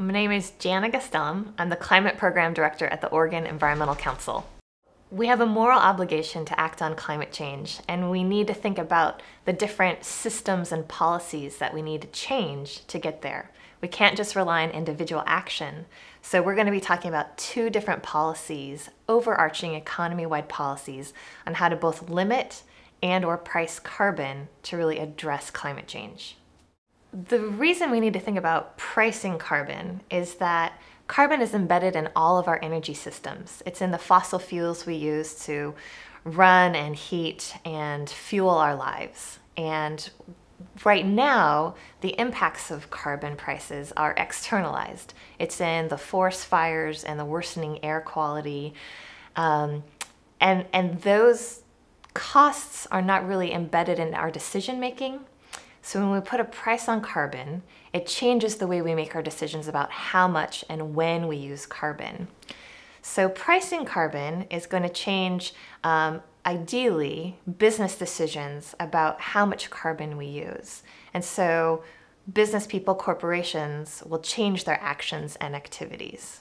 My name is Jana Gastellum. I'm the Climate Program Director at the Oregon Environmental Council. We have a moral obligation to act on climate change, and we need to think about the different systems and policies that we need to change to get there. We can't just rely on individual action. So we're going to be talking about two different policies, overarching economy-wide policies, on how to both limit and/or price carbon to really address climate change. The reason we need to think about pricing carbon is that carbon is embedded in all of our energy systems. It's in the fossil fuels we use to run and heat and fuel our lives. And right now, the impacts of carbon prices are externalized. It's in the forest fires and the worsening air quality. And those costs are not really embedded in our decision making. So when we put a price on carbon, it changes the way we make our decisions about how much and when we use carbon. So pricing carbon is going to change, ideally, business decisions about how much carbon we use. And so business people, corporations, will change their actions and activities.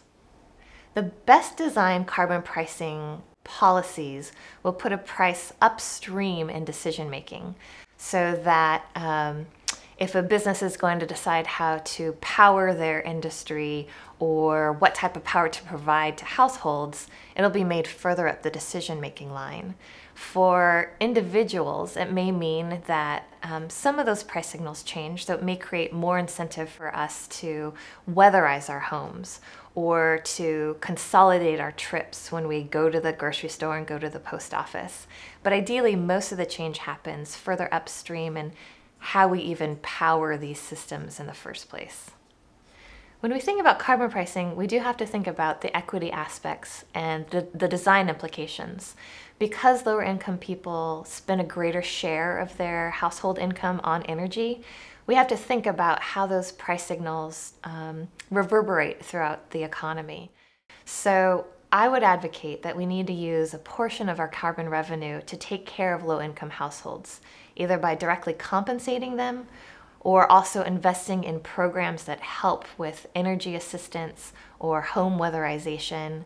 The best designed carbon pricing policies will put a price upstream in decision making, so that if a business is going to decide how to power their industry or what type of power to provide to households, it'll be made further up the decision-making line. For individuals, it may mean that some of those price signals change, so it may create more incentive for us to weatherize our homes or to consolidate our trips when we go to the grocery store and go to the post office. But ideally, most of the change happens further upstream in how we even power these systems in the first place. When we think about carbon pricing, we do have to think about the equity aspects and the design implications. Because lower income people spend a greater share of their household income on energy, we have to think about how those price signals reverberate throughout the economy. So I would advocate that we need to use a portion of our carbon revenue to take care of low-income households, either by directly compensating them or also investing in programs that help with energy assistance or home weatherization,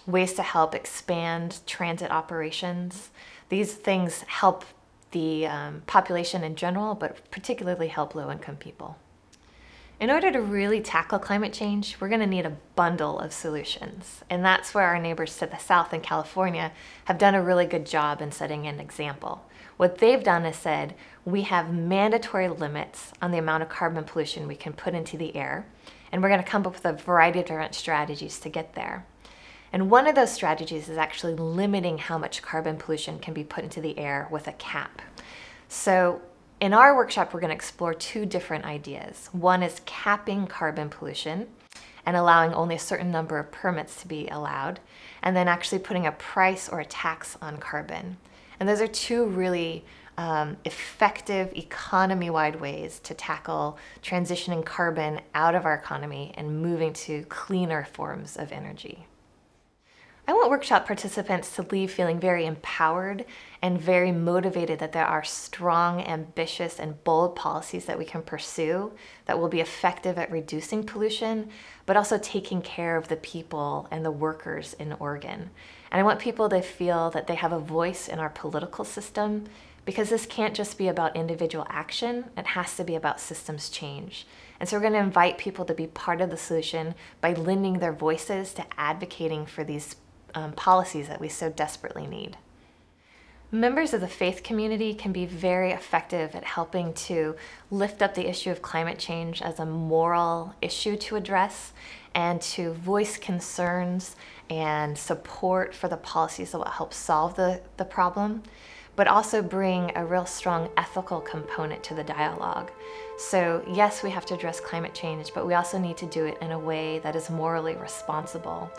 ways to help expand transit operations. These things help the population in general, but particularly help low-income people. In order to really tackle climate change, we're going to need a bundle of solutions. And that's where our neighbors to the south in California have done a really good job in setting an example. What they've done is said, we have mandatory limits on the amount of carbon pollution we can put into the air, and we're going to come up with a variety of different strategies to get there. And one of those strategies is actually limiting how much carbon pollution can be put into the air with a cap. So in our workshop, we're going to explore two different ideas. One is capping carbon pollution and allowing only a certain number of permits to be allowed, and then actually putting a price or a tax on carbon. And those are two really effective economy-wide ways to tackle transitioning carbon out of our economy and moving to cleaner forms of energy. I want workshop participants to leave feeling very empowered and very motivated that there are strong, ambitious, and bold policies that we can pursue that will be effective at reducing pollution, but also taking care of the people and the workers in Oregon. And I want people to feel that they have a voice in our political system, because this can't just be about individual action, it has to be about systems change. And so we're going to invite people to be part of the solution by lending their voices to advocating for these policies that we so desperately need. Members of the faith community can be very effective at helping to lift up the issue of climate change as a moral issue to address and to voice concerns and support for the policies that will help solve the problem, but also bring a real strong ethical component to the dialogue. So yes, we have to address climate change, but we also need to do it in a way that is morally responsible.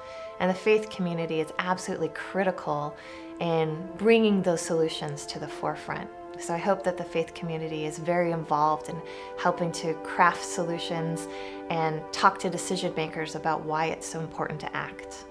And the faith community is absolutely critical in bringing those solutions to the forefront. So I hope that the faith community is very involved in helping to craft solutions and talk to decision makers about why it's so important to act.